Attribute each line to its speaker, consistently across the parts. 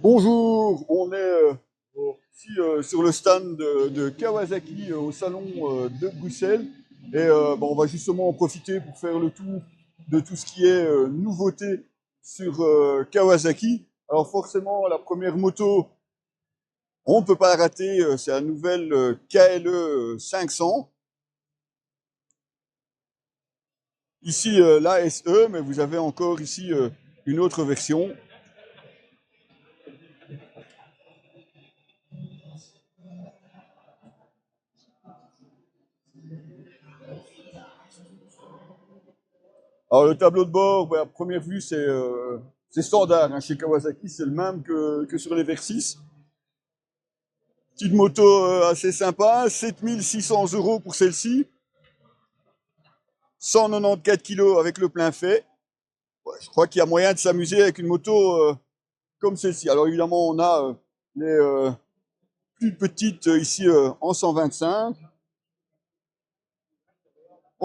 Speaker 1: Bonjour, on est ici sur le stand de Kawasaki au salon de Bruxelles et on va justement en profiter pour faire le tour de tout ce qui est nouveauté sur Kawasaki. Alors forcément, la première moto, on ne peut pas la rater, c'est la nouvelle KLE 500. Ici la SE, mais vous avez encore ici une autre version. Alors le tableau de bord, à première vue, c'est standard. Hein. Chez Kawasaki, c'est le même que sur les Versys. Petite moto assez sympa, 7600 € pour celle-ci. 194 kg avec le plein fait. Ouais, je crois qu'il y a moyen de s'amuser avec une moto comme celle-ci. Alors évidemment, on a les plus petites ici en 125.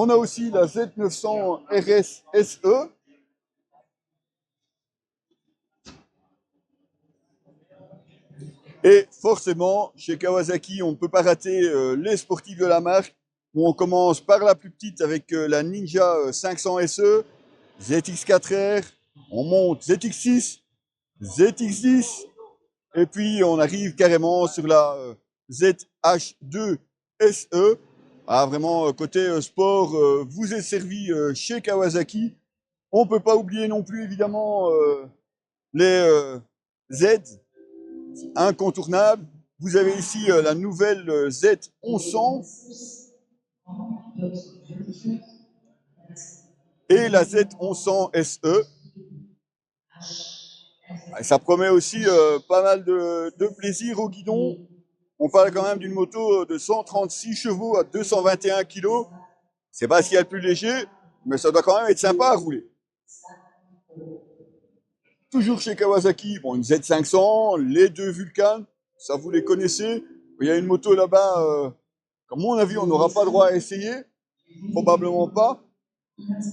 Speaker 1: On a aussi la Z900 RS SE. Et forcément, chez Kawasaki, on ne peut pas rater les sportifs de la marque. Où on commence par la plus petite avec la Ninja 500 SE, ZX4R, on monte ZX6, ZX10, et puis on arrive carrément sur la ZH2 SE. Ah, vraiment, côté sport, vous êtes servi chez Kawasaki. On ne peut pas oublier non plus, évidemment, les Z incontournable. Vous avez ici la nouvelle Z1100 et la Z1100 SE. Et ça promet aussi pas mal de plaisir au guidon. On parle quand même d'une moto de 136 chevaux à 221 kg. C'est pas ce qu'il y a le plus léger, mais ça doit quand même être sympa à rouler. Toujours chez Kawasaki, bon, une Z500, les deux Vulcan, ça vous les connaissez. Il y a une moto là-bas, à mon avis, on n'aura pas droit à essayer, probablement pas.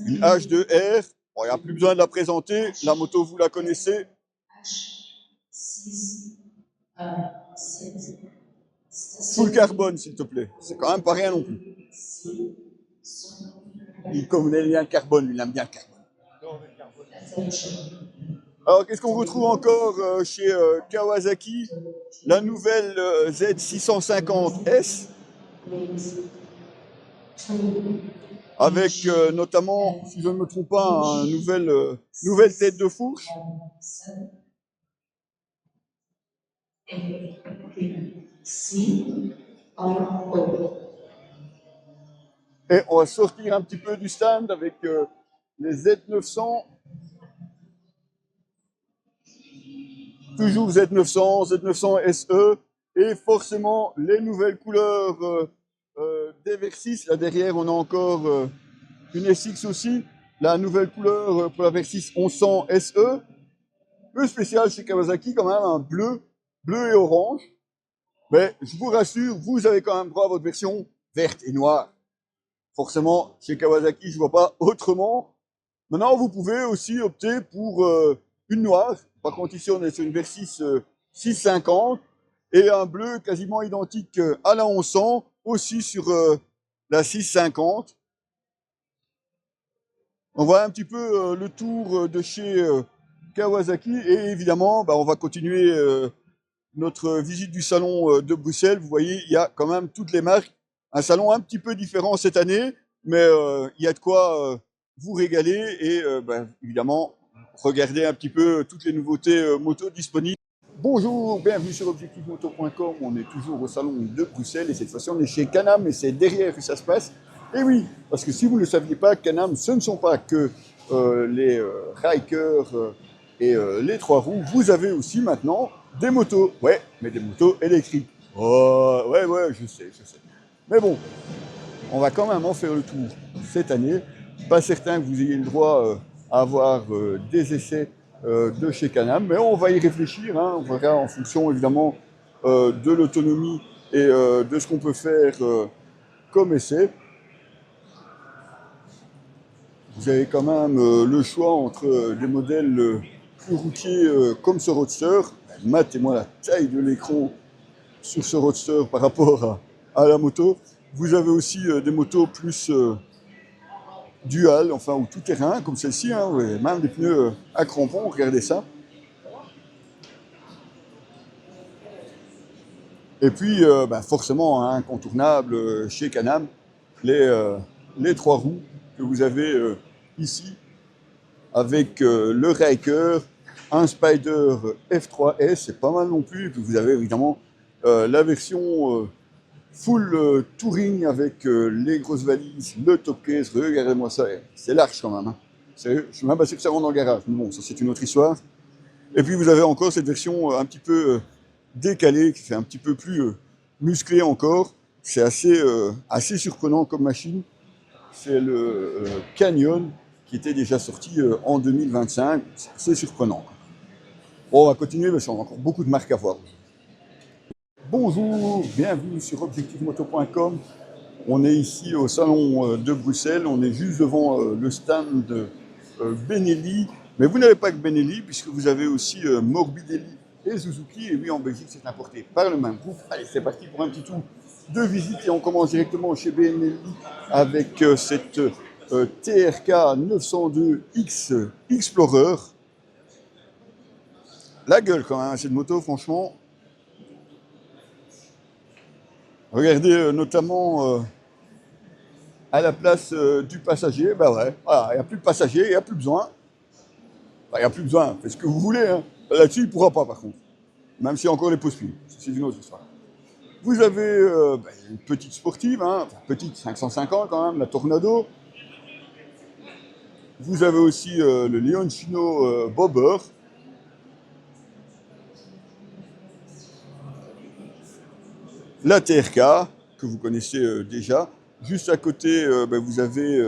Speaker 1: Une H2R, bon, il n'y a plus besoin de la présenter, la moto vous la connaissez. Full carbone, s'il te plaît, c'est quand même pas rien non plus. Il connaît bien le carbone, il aime bien le carbone. Alors, qu'est-ce qu'on retrouve encore chez Kawasaki? La nouvelle Z650S, avec notamment, si je ne me trompe pas, une nouvelle tête de fourche. Et on va sortir un petit peu du stand avec les Z900. Toujours Z900, Z900 SE, et forcément les nouvelles couleurs des Versys. Là derrière, on a encore une SX aussi. La nouvelle couleur pour la Versys 1100 SE. Peu spécial chez Kawasaki, quand même, un bleu et orange. Mais je vous rassure, vous avez quand même droit à votre version verte et noire. Forcément, chez Kawasaki, je ne vois pas autrement. Maintenant, vous pouvez aussi opter pour une noire. Par contre, ici, on est sur une Versys 650 et un bleu quasiment identique à la 1100, aussi sur la 650. On voit un petit peu le tour de chez Kawasaki et évidemment, on va continuer notre visite du salon de Bruxelles. Vous voyez, il y a quand même toutes les marques. Un salon un petit peu différent cette année, mais il y a de quoi vous régaler et évidemment regarder un petit peu toutes les nouveautés moto disponibles. Bonjour, bienvenue sur objectifmoto.com. On est toujours au salon de Bruxelles et cette fois-ci on est chez Can-Am et c'est derrière que ça se passe. Et oui, parce que si vous ne le saviez pas, Can-Am, ce ne sont pas que les Rikers et les trois roues. Vous avez aussi maintenant des motos. Ouais, mais des motos électriques. Oh, ouais, je sais. Mais bon, on va quand même en faire le tour cette année. Pas certain que vous ayez le droit à avoir des essais de chez Can-Am, mais on va y réfléchir. Hein. On verra en fonction évidemment de l'autonomie et de ce qu'on peut faire comme essai. Vous avez quand même le choix entre des modèles plus routiers comme ce Roadster. Matez-moi la taille de l'écran sur ce roadster par rapport à la moto. Vous avez aussi des motos plus dual, enfin, ou tout terrain, comme celle-ci, hein, même des pneus à crampons, regardez ça. Et puis, forcément, hein, incontournable chez Can-Am, les 3 roues que vous avez ici, avec le Ryker, un Spider F3S, c'est pas mal non plus. Et puis vous avez évidemment la version full touring avec les grosses valises, le top case. Regardez-moi ça, c'est large quand même. Hein. Je suis même pas sûr que ça rentre dans le garage, mais bon, ça c'est une autre histoire. Et puis vous avez encore cette version un petit peu décalée, qui fait un petit peu plus musclé encore. C'est assez surprenant comme machine. C'est le Canyon qui était déjà sorti en 2025. C'est surprenant. Bon, on va continuer parce qu'on a encore beaucoup de marques à voir. Bonjour, bienvenue sur objectivemoto.com. On est ici au salon de Bruxelles. On est juste devant le stand de Benelli. Mais vous n'avez pas que Benelli, puisque vous avez aussi Morbidelli et Suzuki. Et oui, en Belgique, c'est importé par le même groupe. Allez, c'est parti pour un petit tour de visite. Et on commence directement chez Benelli avec cette TRK 902X Explorer. La gueule quand même, cette moto, franchement. Regardez notamment à la place du passager. Ben ouais, voilà, il n'y a plus de passager, il n'y a plus besoin. Il n'y a plus besoin, faites ce que vous voulez. Hein. Là-dessus, il ne pourra pas par contre. Même s'il y a encore les pause-pieds. C'est une autre histoire. Vous avez une petite sportive, hein, petite 550 quand même, la Tornado. Vous avez aussi le Leoncino Bobber. La TRK, que vous connaissez déjà. Juste à côté, vous avez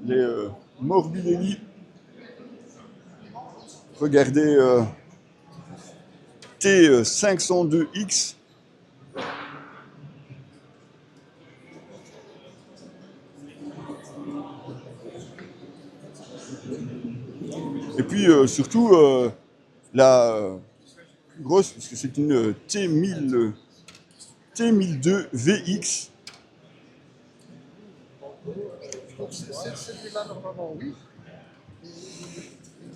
Speaker 1: les Morbidelli. Regardez T502X. Et puis surtout la plus grosse, parce que c'est une T1002 VX.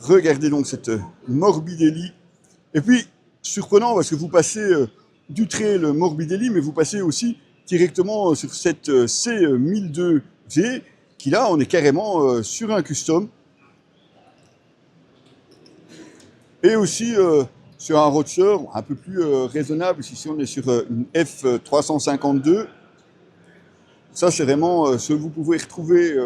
Speaker 1: Regardez donc cette Morbidelli. Et puis, surprenant, parce que vous passez du trail Morbidelli, mais vous passez aussi directement sur cette C1002V, qui là, on est carrément sur un custom. Et aussi sur un roadster un peu plus raisonnable, ici on est sur une F352. Ça, c'est vraiment ce que vous pouvez retrouver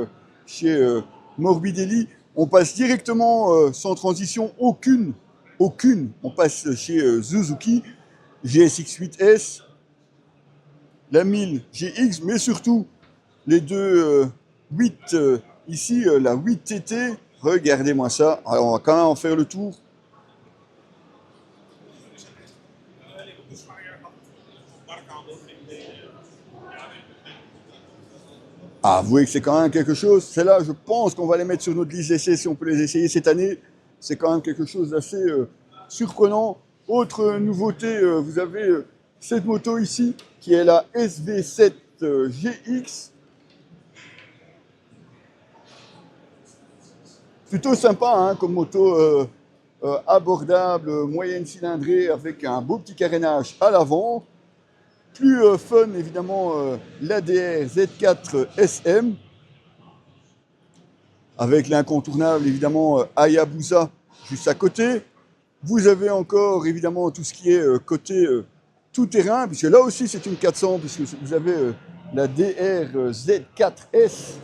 Speaker 1: chez Morbidelli. On passe directement, sans transition, aucune. On passe chez Suzuki, GSX-8S, la 1000 GX, mais surtout les deux 8 ici, la 8TT. Regardez-moi ça. Alors, on va quand même en faire le tour. Ah, vous voyez que c'est quand même quelque chose. Celles-là, je pense qu'on va les mettre sur notre liste d'essais si on peut les essayer cette année. C'est quand même quelque chose d'assez surprenant. Autre nouveauté, vous avez cette moto ici, qui est la SV7 GX. Plutôt sympa hein, comme moto abordable, moyenne cylindrée, avec un beau petit carénage à l'avant. Plus fun, évidemment, l'ADR Z4 SM, avec l'incontournable, évidemment, Hayabusa juste à côté. Vous avez encore, évidemment, tout ce qui est côté tout-terrain, puisque là aussi, c'est une 400, puisque vous avez la DR Z4S,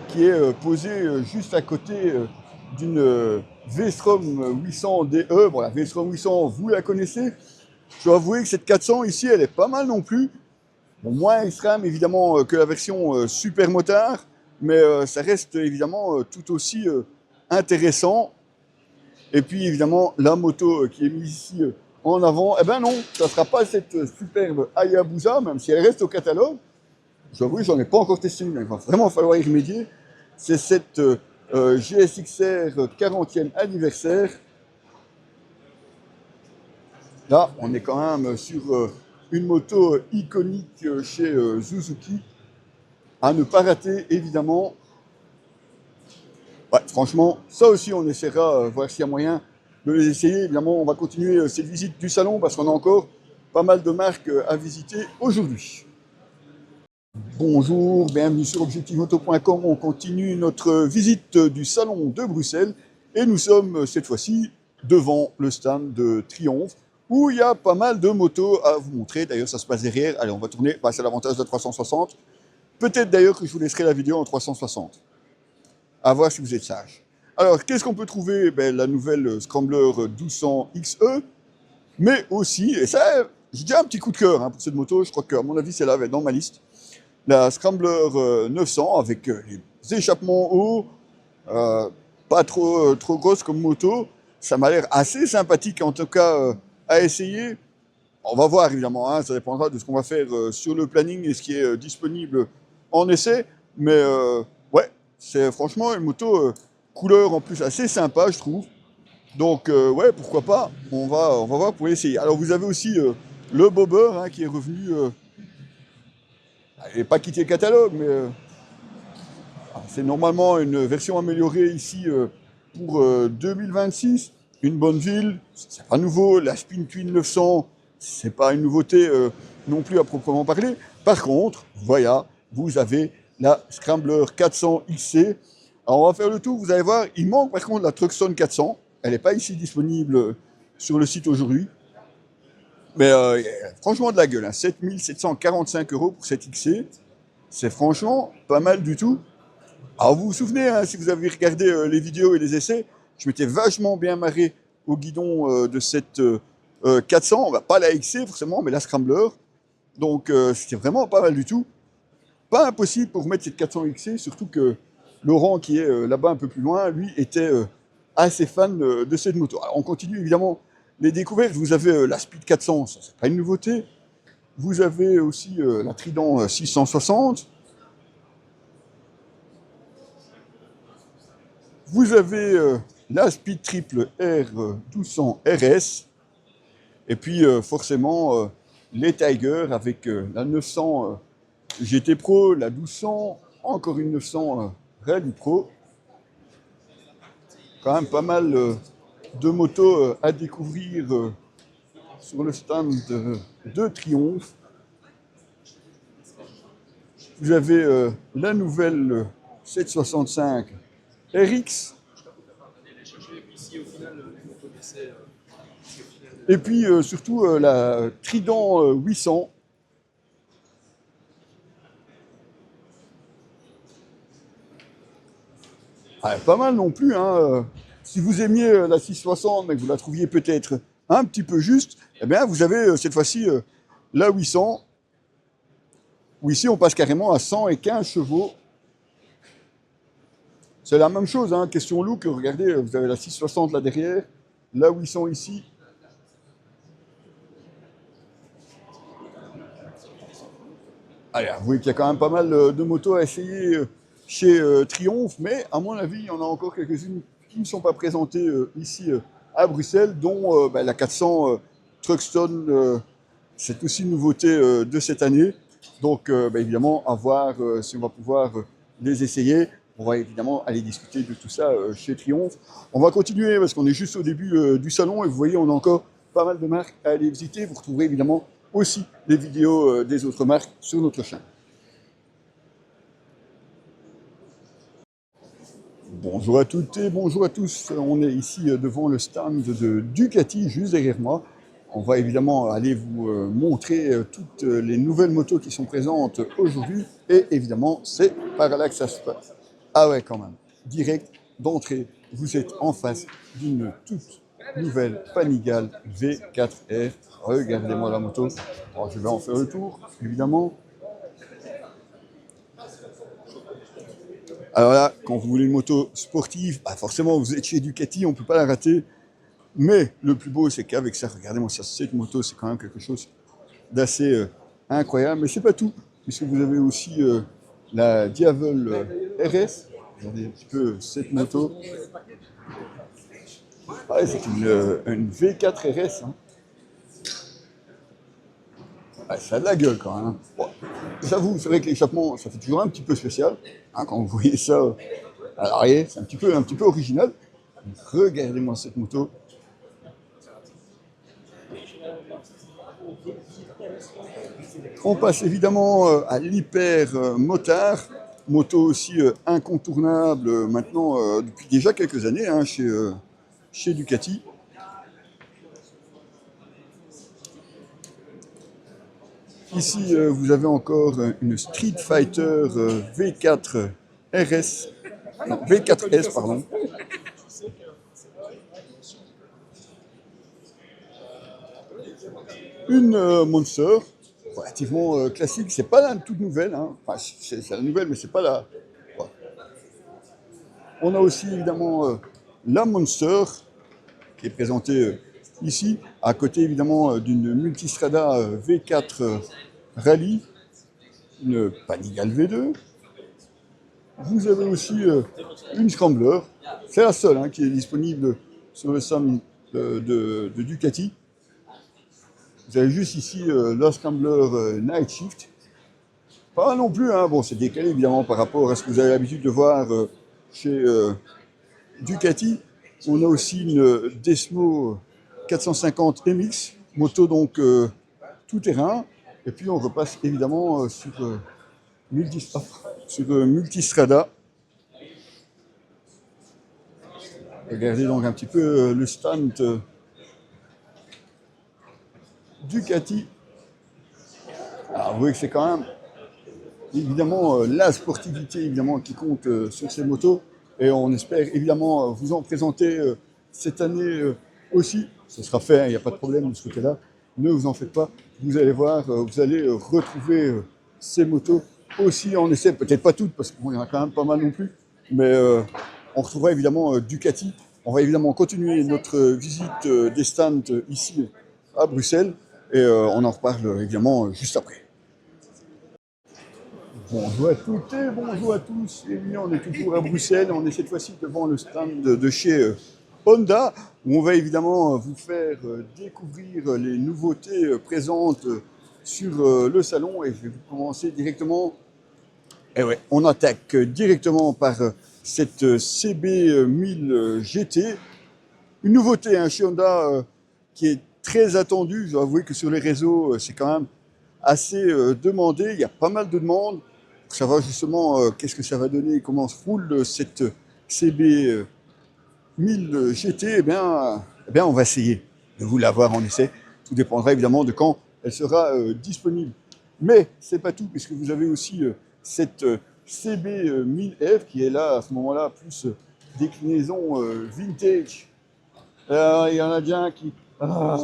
Speaker 1: qui est posée juste à côté d'une V-Strom 800 DE. Bon, la V-Strom 800, vous la connaissez. Je dois avouer que cette 400 ici, elle est pas mal non plus. Bon, moins extrême évidemment que la version super motard, mais ça reste évidemment tout aussi intéressant. Et puis évidemment, la moto qui est mise ici en avant, eh ben non, ça ne sera pas cette superbe Hayabusa, même si elle reste au catalogue. Je dois avouer que j'en ai pas encore testé une, il va vraiment falloir y remédier. C'est cette GSXR 40e anniversaire. Là, on est quand même sur une moto iconique chez Suzuki, à ne pas rater évidemment. Ouais, franchement, ça aussi on essaiera, voir s'il y a moyen de les essayer. Évidemment, on va continuer cette visite du salon parce qu'on a encore pas mal de marques à visiter aujourd'hui. Bonjour, bienvenue sur objectiveauto.com. On continue notre visite du salon de Bruxelles et nous sommes cette fois-ci devant le stand de Triumph où il y a pas mal de motos à vous montrer. D'ailleurs, ça se passe derrière. Allez, on va tourner. Bah, c'est l'avantage de 360. Peut-être d'ailleurs que je vous laisserai la vidéo en 360. À voir si vous êtes sage. Alors, qu'est-ce qu'on peut trouver? Ben, la nouvelle Scrambler 1200 XE, mais aussi, et ça, j'ai déjà un petit coup de cœur pour cette moto. Je crois qu'à mon avis, celle-là va être dans ma liste. La Scrambler 900 avec les échappements hauts, pas trop grosse comme moto. Ça m'a l'air assez sympathique en tout cas à essayer. On va voir évidemment, ça dépendra de ce qu'on va faire sur le planning et ce qui est disponible en essai. Mais ouais, c'est franchement une moto couleur en plus assez sympa, je trouve. Donc ouais, pourquoi pas, on va voir pour essayer. Alors vous avez aussi le Bobber qui est revenu. Il n'est pas quitté le catalogue, mais c'est normalement une version améliorée ici pour 2026. Une bonne ville, c'est pas nouveau. La Spin Twin 900, c'est pas une nouveauté non plus à proprement parler. Par contre, voilà, vous avez la Scrambler 400 XC. Alors on va faire le tour, vous allez voir, il manque par contre la Truxton 400. Elle n'est pas ici disponible sur le site aujourd'hui. Mais franchement de la gueule, 7 745 € pour cette XC. C'est franchement pas mal du tout. Alors vous vous souvenez, si vous avez regardé les vidéos et les essais, je m'étais vachement bien marré au guidon de cette 400. On va pas la XC forcément, mais la Scrambler. Donc c'était vraiment pas mal du tout. Pas impossible pour mettre cette 400 XC, surtout que Laurent, qui est là-bas un peu plus loin, lui était assez fan de cette moto. Alors on continue évidemment les découvertes. Vous avez la Speed 400, ça c'est pas une nouveauté. Vous avez aussi la Trident 660. Vous avez la Speed Triple R 1200 RS. Et puis forcément les Tiger avec la 900 GT Pro, la 1200, encore une 900 Rally Pro. Quand même pas mal de motos à découvrir sur le stand de Triumph. Vous avez la nouvelle 765 RX. Et puis surtout la Trident 800. Pas mal non plus. Si vous aimiez la 660, mais que vous la trouviez peut-être un petit peu juste, eh bien vous avez cette fois-ci la 800, où ici on passe carrément à 115 chevaux. C'est la même chose, question look. Regardez, vous avez la 660 là derrière, la 800 ici. Allez, vous voyez qu'il y a quand même pas mal de motos à essayer chez Triumph, mais à mon avis, il y en a encore quelques-unes qui ne sont pas présentées ici à Bruxelles, dont la 400 Truxton, c'est aussi une nouveauté de cette année. Donc évidemment, à voir si on va pouvoir les essayer. On va évidemment aller discuter de tout ça chez Triumph. On va continuer parce qu'on est juste au début du salon et vous voyez, on a encore pas mal de marques à aller visiter. Vous retrouverez évidemment aussi les vidéos des autres marques sur notre chaîne. Bonjour à toutes et bonjour à tous. On est ici devant le stand de Ducati, juste derrière moi. On va évidemment aller vous montrer toutes les nouvelles motos qui sont présentes aujourd'hui. Et évidemment, c'est par là que ça se passe. Ah ouais, quand même. Direct d'entrée, vous êtes en face d'une toute nouvelle Panigale V4R. Regardez-moi la moto. Alors, je vais en faire le tour, évidemment. Alors là, quand vous voulez une moto sportive, forcément, vous êtes chez Ducati, on ne peut pas la rater. Mais le plus beau, c'est qu'avec ça, regardez-moi ça, cette moto, c'est quand même quelque chose d'assez incroyable. Mais c'est pas tout, puisque vous avez aussi la Diavel RS. Regardez un petit peu cette moto. C'est une V4 RS. Ouais, ça a de la gueule quand même. Bon, j'avoue, c'est vrai que l'échappement, ça fait toujours un petit peu spécial. Hein, quand vous voyez ça à l'arrière, c'est un petit peu original. Regardez-moi cette moto. On passe évidemment à l'hyper motard, moto aussi incontournable maintenant depuis déjà quelques années hein, chez Ducati. Ici, vous avez encore une Street Fighter V4 RS, non, V4S, pardon. Une Monster, relativement classique. C'est pas la toute nouvelle, hein. Enfin, c'est la nouvelle, mais c'est pas la. Ouais. On a aussi évidemment la Monster qui est présentée ici, à côté évidemment d'une Multistrada V4 Rally, une Panigale V2. Vous avez aussi une Scrambler. C'est la seule hein, qui est disponible sur le stand de Ducati. Vous avez juste ici la Scrambler Night Shift. Pas non plus, hein. Bon, c'est décalé évidemment par rapport à ce que vous avez l'habitude de voir chez Ducati. On a aussi une Desmo 450 MX, moto donc tout terrain. Et puis on repasse évidemment sur Multistrada. Regardez donc un petit peu le stand Ducati. Alors vous voyez que c'est quand même évidemment la sportivité évidemment qui compte sur ces motos. Et on espère évidemment vous en présenter cette année aussi. Ce sera fait, il n'y a pas de problème de ce côté-là. Ne vous en faites pas. Vous allez voir, vous allez retrouver ces motos aussi en essai. Peut-être pas toutes, parce qu'il y en a quand même pas mal non plus. Mais on retrouvera évidemment Ducati. On va évidemment continuer notre visite des stands ici à Bruxelles. Et on en reparle évidemment juste après. Bonjour à toutes et bonjour à tous. Et oui, on est toujours à Bruxelles. On est cette fois-ci devant le stand de chez Honda, où on va évidemment vous faire découvrir les nouveautés présentes sur le salon. Et je vais vous commencer directement. Et ouais, on attaque directement par cette CB1000 GT. Une nouveauté hein, chez Honda qui est très attendue. Je dois avouer que sur les réseaux, c'est quand même assez demandé. Il y a pas mal de demandes pour savoir justement qu'est-ce que ça va donner, comment se roule cette CB 1000 GT. Eh bien, on va essayer de vous l'avoir en essai. Tout dépendra évidemment de quand elle sera disponible. Mais c'est pas tout, puisque vous avez aussi cette CB 1000F qui est là à ce moment-là, plus déclinaison vintage. Il y en a bien qui. Ah.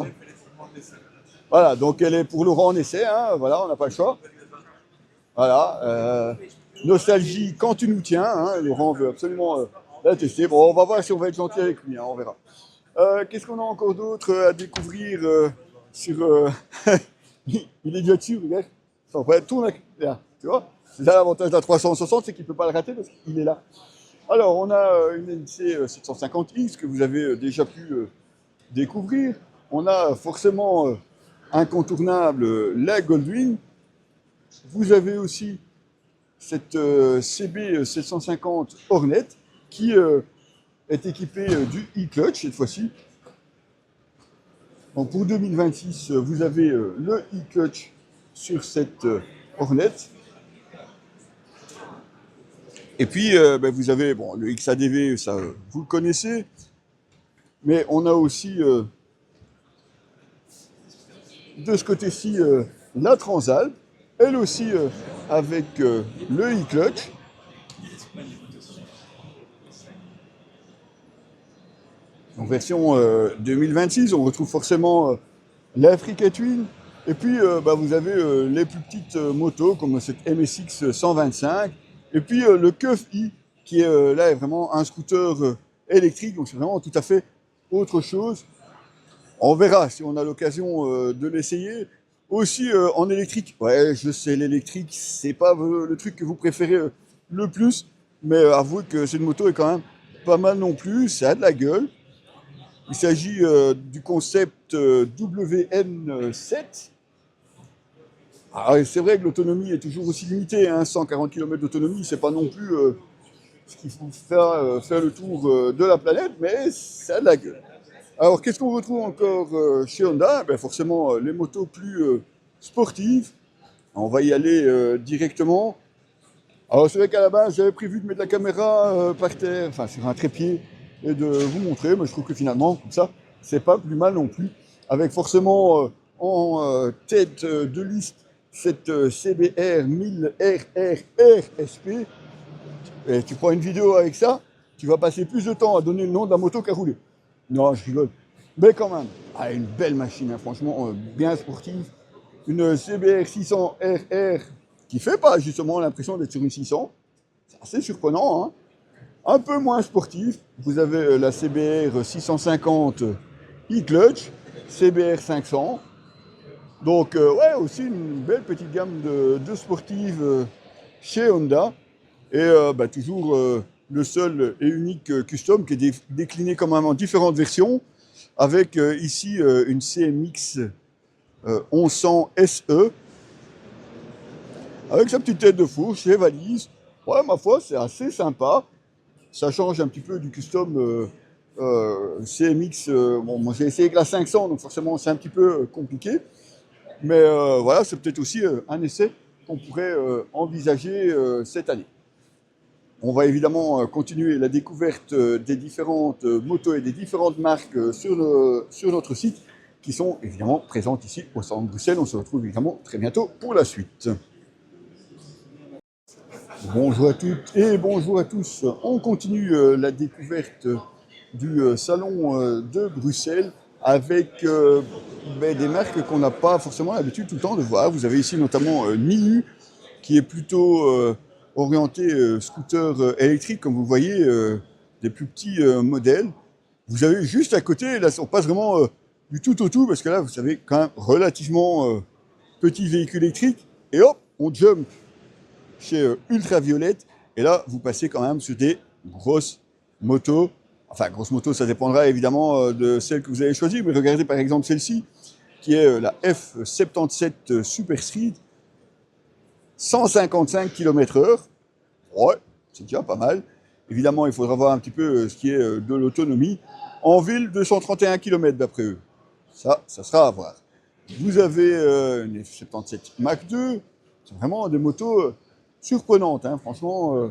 Speaker 1: Voilà, donc elle est pour Laurent en essai, hein, voilà, on n'a pas le choix. Voilà, nostalgie quand tu nous tiens, hein, Laurent veut absolument la tester. Bon, on va voir si on va être gentil avec lui, hein, on verra. Qu'est-ce qu'on a encore d'autre à découvrir sur... il est déjà dessus, regarde. Ça va tourner, tu vois. C'est ça l'avantage de la 360, c'est qu'il ne peut pas le rater parce qu'il est là. Alors, on a une NC 750X que vous avez déjà pu découvrir. On a forcément incontournable la Goldwing. Vous avez aussi cette CB 750 Hornet qui est équipée du e-clutch cette fois-ci. Donc pour 2026, vous avez le e-clutch sur cette Hornet. Et puis vous avez bon, le XADV, ça vous le connaissez, mais on a aussi de ce côté-ci la Transalp, elle aussi avec le e-clutch. En version 2026, on retrouve forcément l'Africa Twin. Et puis vous avez les plus petites motos comme cette MSX 125. Et puis le Keuf i qui est là est vraiment un scooter électrique. Donc c'est vraiment tout à fait autre chose. On verra si on a l'occasion de l'essayer. Aussi en électrique. Ouais, je sais, l'électrique, c'est pas le truc que vous préférez le plus. Mais avouez que cette moto est quand même pas mal non plus. Ça a de la gueule. Il s'agit du concept WN7. Alors, c'est vrai que l'autonomie est toujours aussi limitée, hein, 140 km d'autonomie, c'est pas non plus ce qu'il faut faire le tour de la planète, mais ça a de la gueule. Alors, qu'est-ce qu'on retrouve encore chez Honda? Ben, forcément, les motos plus sportives. On va y aller directement. Alors, c'est vrai qu'à la base, j'avais prévu de mettre la caméra par terre, enfin sur un trépied, et de vous montrer, mais je trouve que finalement, comme ça, c'est pas plus mal non plus. Avec forcément en tête de liste cette CBR 1000 RRRSP. Et tu prends une vidéo avec ça, tu vas passer plus de temps à donner le nom de la moto qu'à rouler. Non, je rigole. Mais quand même, ah, une belle machine, hein, franchement, bien sportive. Une CBR 600 RR qui fait pas justement l'impression d'être sur une 600. C'est assez surprenant, hein. Un peu moins sportif. Vous avez la CBR 650 e-clutch, CBR 500. Donc, ouais, aussi une belle petite gamme de sportives chez Honda. Et bah, toujours le seul et unique custom qui est décliné quand même en différentes versions, avec ici une CMX 1100 SE, avec sa petite tête de fourche, ses valises. Ouais, ma foi, c'est assez sympa. Ça change un petit peu du custom CMX. Bon, moi j'ai essayé avec la 500, donc forcément c'est un petit peu compliqué. Mais voilà, c'est peut-être aussi un essai qu'on pourrait envisager cette année. On va évidemment continuer la découverte des différentes motos et des différentes marques sur notre site qui sont évidemment présentes ici au centre de Bruxelles. On se retrouve évidemment très bientôt pour la suite. Bonjour à toutes et bonjour à tous. On continue la découverte du salon de Bruxelles avec des marques qu'on n'a pas forcément l'habitude tout le temps de voir. Vous avez ici notamment Niu qui est plutôt orienté scooter électrique, comme vous voyez, des plus petits modèles. Vous avez juste à côté, là on passe vraiment du tout au tout, parce que là vous avez quand même relativement petit véhicule électrique, et hop, on jump chez Ultraviolette, et là vous passez quand même sur des grosses motos. Enfin, grosse moto, ça dépendra évidemment de celle que vous avez choisie, mais regardez par exemple celle-ci, qui est la F77 Super Street, 155 km/h. Ouais, c'est déjà pas mal. Évidemment, il faudra voir un petit peu ce qui est de l'autonomie. En ville, 231 km d'après eux. Ça sera à voir. Vous avez une F77 Mach 2. C'est vraiment des motos surprenantes, hein. Franchement,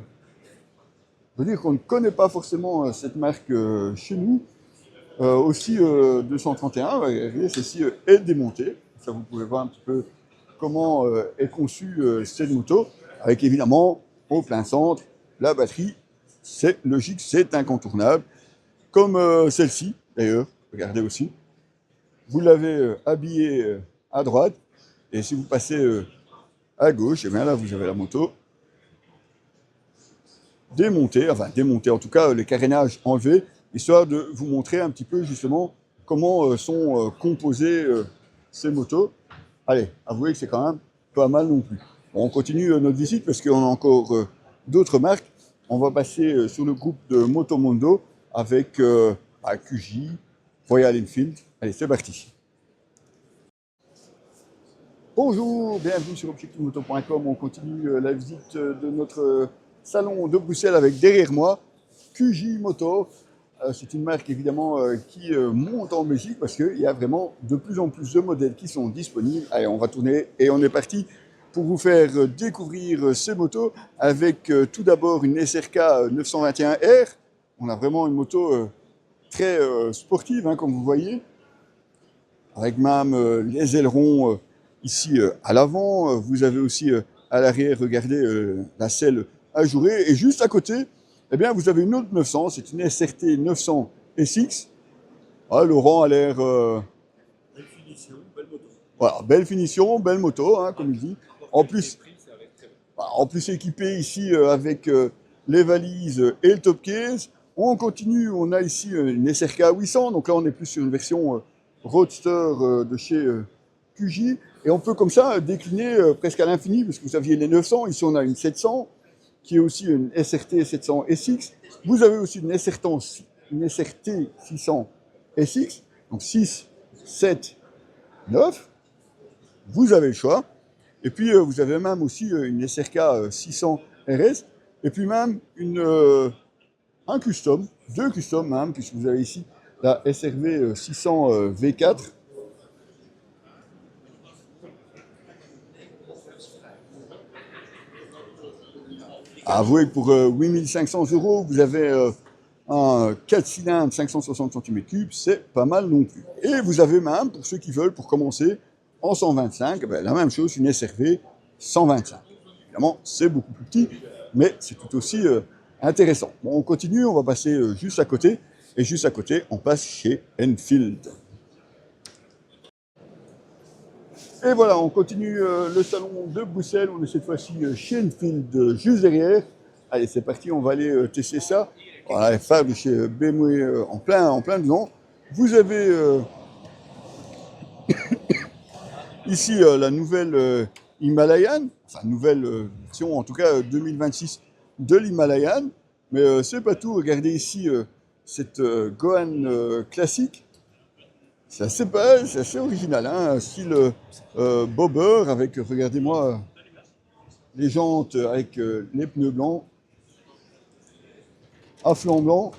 Speaker 1: je veux dire qu'on ne connaît pas forcément cette marque chez nous. Aussi 231, celle-ci est démontée. Ça, vous pouvez voir un petit peu comment est conçue cette moto, avec évidemment au plein centre la batterie. C'est logique, c'est incontournable. Comme celle-ci, d'ailleurs, regardez aussi. Vous l'avez habillée à droite, et si vous passez à gauche, et bien là vous avez la moto démontée, enfin démontée, en tout cas les carénages enlevés, histoire de vous montrer un petit peu justement comment sont composées ces motos. Allez, avouez que c'est quand même pas mal non plus. Bon, on continue notre visite parce qu'on a encore d'autres marques. On va passer sur le groupe de Motomondo avec QJ, Royal Enfield. Allez, c'est parti. Bonjour, bienvenue sur objectivemoto.com. On continue la visite de notre salon de Bruxelles avec derrière moi QJ Moto. C'est une marque évidemment qui monte en Belgique parce qu'il y a vraiment de plus en plus de modèles qui sont disponibles. Allez, on va tourner et on est parti pour vous faire découvrir ces motos avec tout d'abord une SRK 921R. On a vraiment une moto très sportive, hein, comme vous voyez, avec même les ailerons ici à l'avant. Vous avez aussi à l'arrière, regardez, la selle ajourée. Et juste à côté, eh bien, vous avez une autre 900, c'est une SRT 900 SX. Ah, Laurent a l'air...
Speaker 2: Belle finition, belle moto.
Speaker 1: Voilà, belle finition, belle moto, hein, comme il dit. En plus équipé ici avec les valises et le top case. On continue, on a ici une SRK 800, donc là on est plus sur une version roadster de chez QJ. Et on peut comme ça décliner presque à l'infini, parce que vous aviez les 900, ici on a une 700, qui est aussi une SRT 700 SX. Vous avez aussi une SRT 600 SX, donc 6, 7, 9. Vous avez le choix. Et puis vous avez même aussi une SRK 600 RS, et puis même un custom, deux customs même, puisque vous avez ici la SRV 600 V4. Avouez que pour 8500 €, vous avez un 4 cylindres 560 cm3, c'est pas mal non plus. Et vous avez même, pour ceux qui veulent, pour commencer, en 125, ben, la même chose, une SRV 125. Évidemment, c'est beaucoup plus petit, mais c'est tout aussi intéressant. Bon, on continue, on va passer juste à côté, et juste à côté, on passe chez Enfield. Et voilà, on continue le salon de Bruxelles. On est cette fois-ci chez Enfield, juste derrière. Allez, c'est parti, on va aller tester ça. Voilà, les phares de chez BMW en plein dedans. Vous avez ici la nouvelle Himalayan, enfin nouvelle version, en tout cas 2026 de l'Himalayan. Mais c'est pas tout, regardez ici cette Gohan classique. C'est assez original, hein, style bobber avec, regardez-moi, les jantes avec les pneus blancs, à flanc blanc.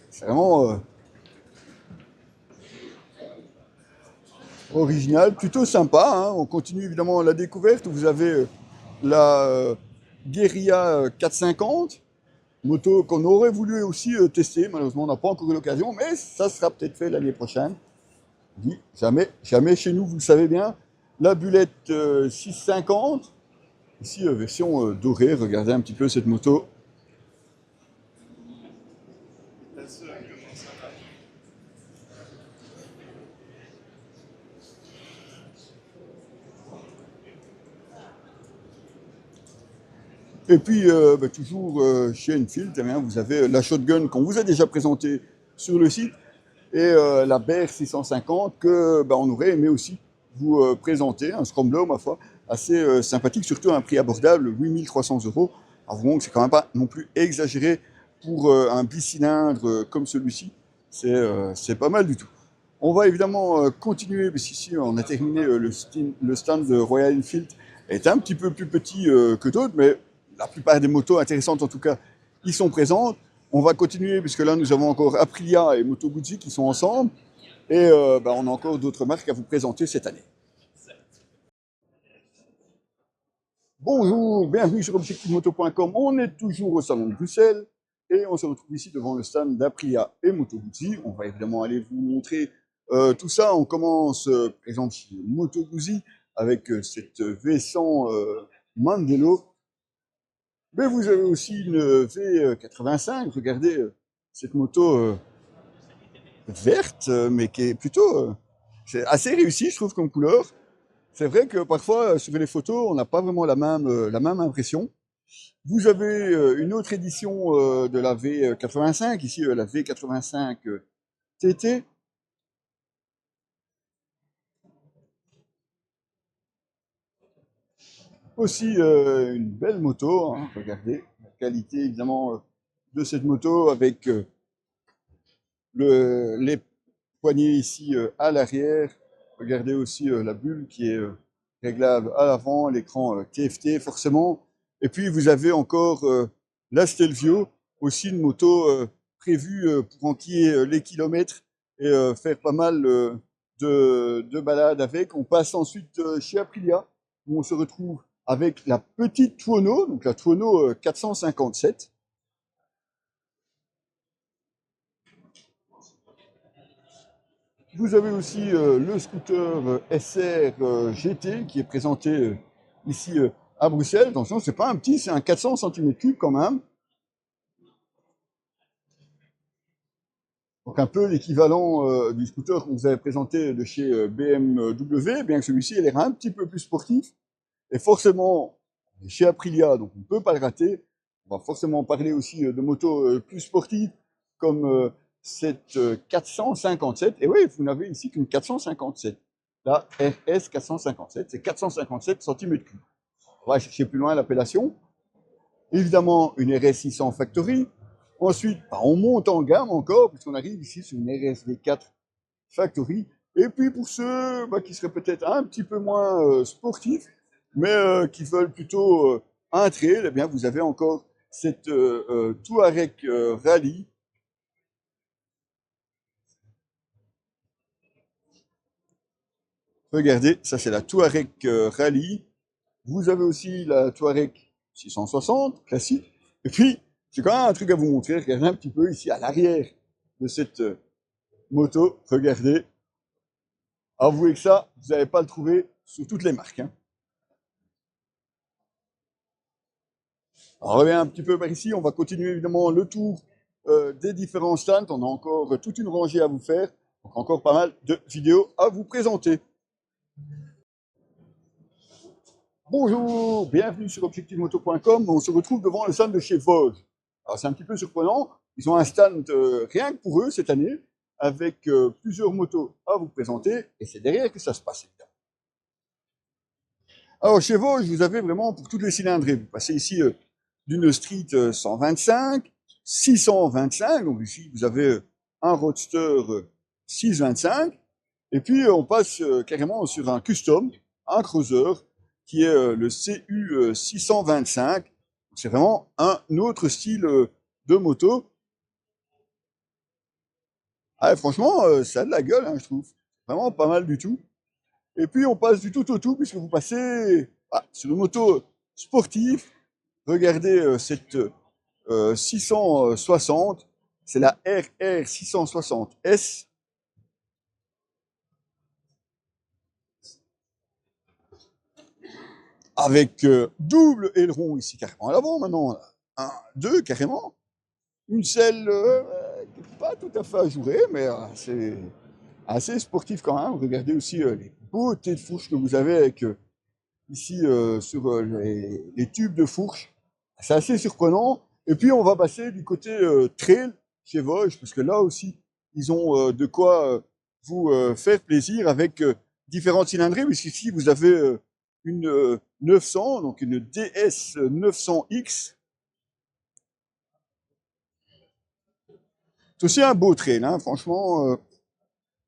Speaker 1: C'est vraiment original, plutôt sympa, hein. On continue évidemment la découverte. Vous avez la Guerilla 450, moto qu'on aurait voulu aussi tester. Malheureusement, on n'a pas encore eu l'occasion, mais ça sera peut-être fait l'année prochaine. Dit jamais, jamais chez nous, vous le savez bien. La Bulette 650, ici version dorée. Regardez un petit peu cette moto. Et puis, toujours chez Enfield, eh bien, vous avez la Shotgun qu'on vous a déjà présentée sur le site et la BR 650 que on aurait aimé aussi vous présenter, un Scrambler, ma foi, assez sympathique, surtout à un prix abordable, 8300 €. Avouons que c'est quand même pas non plus exagéré pour un bicylindre comme celui-ci. C'est pas mal du tout. On va évidemment continuer, parce qu'ici on a terminé le stand de Royal Enfield, est un petit peu plus petit que d'autres, mais la plupart des motos intéressantes en tout cas, y sont présentes. On va continuer, puisque là nous avons encore Aprilia et Moto Guzzi qui sont ensemble, et on a encore d'autres marques à vous présenter cette année. Bonjour, bienvenue sur objectivemoto.com. On est toujours au salon de Bruxelles et on se retrouve ici devant le stand d'Aprilia et Moto Guzzi. On va évidemment aller vous montrer tout ça. On commence par exemple chez Moto Guzzi avec cette V100 Mandello. Mais vous avez aussi une V85. Regardez cette moto verte, mais qui est plutôt c'est assez réussi, je trouve, comme couleur. C'est vrai que parfois, sur les photos, on n'a pas vraiment la même impression. Vous avez une autre édition de la V85, ici la V85 TT. Aussi une belle moto, hein, regardez la qualité évidemment de cette moto avec les poignées ici à l'arrière. Regardez aussi la bulle qui est réglable à l'avant, l'écran TFT forcément. Et puis vous avez encore la Stelvio, aussi une moto prévue pour enquiller les kilomètres et faire pas mal de balades avec. On passe ensuite chez Aprilia, où on se retrouve avec la petite Tuono, donc la Tuono 457. Vous avez aussi le scooter SR GT qui est présenté ici à Bruxelles. Attention, c'est pas un petit, c'est un 400 cm3 quand même. Donc un peu l'équivalent du scooter qu'on vous avait présenté de chez BMW, bien que celui-ci ait l'air un petit peu plus sportif. Et forcément, chez Aprilia, donc on ne peut pas le rater. On va forcément parler aussi de motos plus sportives, comme cette 457. Et oui, vous n'avez ici qu'une 457. La RS 457, c'est 457 cm3. On va chercher plus loin l'appellation. Évidemment, une RS 600 Factory. Ensuite, on monte en gamme encore, puisqu'on arrive ici sur une RS V4 Factory. Et puis pour ceux qui seraient peut-être un petit peu moins sportifs, mais qui veulent plutôt un trail, eh bien, vous avez encore cette Touareg Rally. Regardez, ça c'est la Touareg Rally. Vous avez aussi la Touareg 660, classique. Et puis, j'ai quand même un truc à vous montrer. Regardez un petit peu ici à l'arrière de cette moto. Regardez. Avouez que ça, vous n'allez pas le trouver sur toutes les marques. Hein. On revient un petit peu par ici. On va continuer évidemment le tour des différents stands. On a encore toute une rangée à vous faire. Donc encore pas mal de vidéos à vous présenter. Bonjour, bienvenue sur objectivemoto.com. On se retrouve devant le stand de chez Vosges. Alors c'est un petit peu surprenant. Ils ont un stand rien que pour eux cette année, avec plusieurs motos à vous présenter. Et c'est derrière que ça se passe. Alors chez Vosges, vous avez vraiment pour toutes les cylindrées. Vous passez ici d'une Street 125, 625. Donc ici, vous avez un Roadster 625. Et puis on passe carrément sur un custom, un cruiser, qui est le CU 625. C'est vraiment un autre style de moto. Ah, franchement, ça a de la gueule, hein, je trouve. Vraiment pas mal du tout. Et puis on passe du tout au tout, puisque vous passez sur une moto sportive. Regardez cette 660, c'est la RR 660S. Avec double aileron ici carrément à l'avant maintenant, un, deux carrément, une selle qui n'est pas tout à fait ajourée, mais c'est assez sportif quand même. Regardez aussi les beautés de fourche que vous avez avec ici sur les tubes de fourche, c'est assez surprenant. Et puis on va passer du côté trail chez Vosges, parce que là aussi ils ont de quoi vous faire plaisir avec différentes cylindrées, puisqu'ici vous avez une 900, donc une DS 900X. C'est aussi un beau trail, hein, franchement,